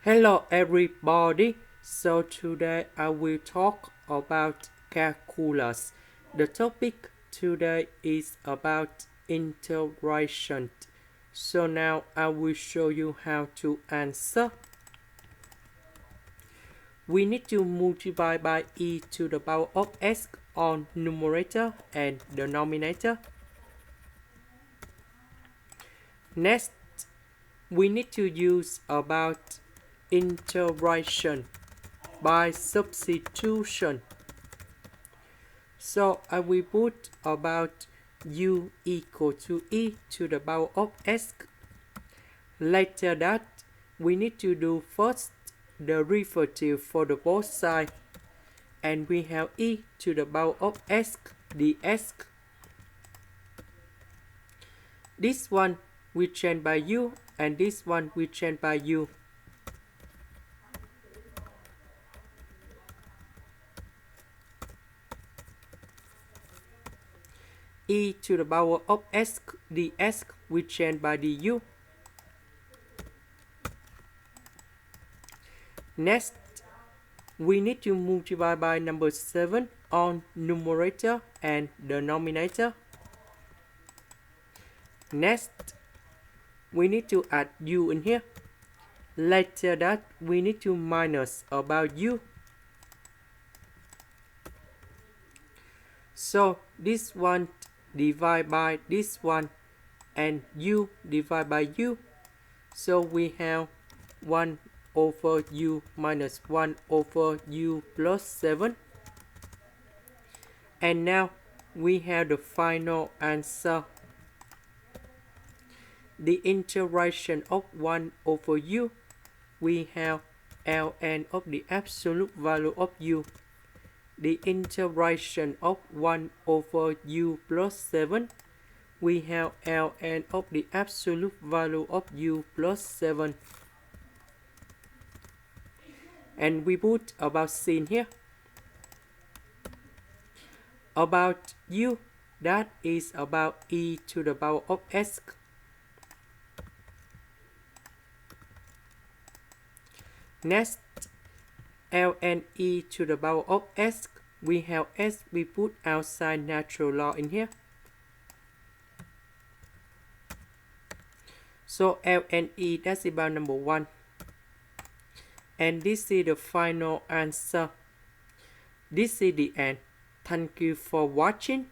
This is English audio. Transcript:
Hello everybody. So today I will talk about calculus. The topic today is about integration. So now I will show you how to answer. We need to multiply by e to the power of s on numerator and denominator. Next, we need to use about integration by substitution. So I will put about u equal to e to the power of s. Later that, we need to do first the derivative for the both sides. And we have e to the power of s ds. This one we change by u and this one we change by u. E to the power of s ds we change by du. Next, we need to multiply by number 7 on numerator and denominator. Next, we need to add u in here. Later that, we need to minus about u. So this one divide by this one and u divide by u. So we have 1 over u minus 1 over u plus 7. And now we have the final answer. The integration of 1 over u, we have ln of the absolute value of u. The integration of 1 over u plus 7, we have ln of the absolute value of u plus 7. And we put about sin here. About u, that is about e to the power of s. Next, ln e to the power of s, we have s, we put outside natural log in here. So ln e, that's about number 1. And this is the final answer. This is the end. Thank you for watching.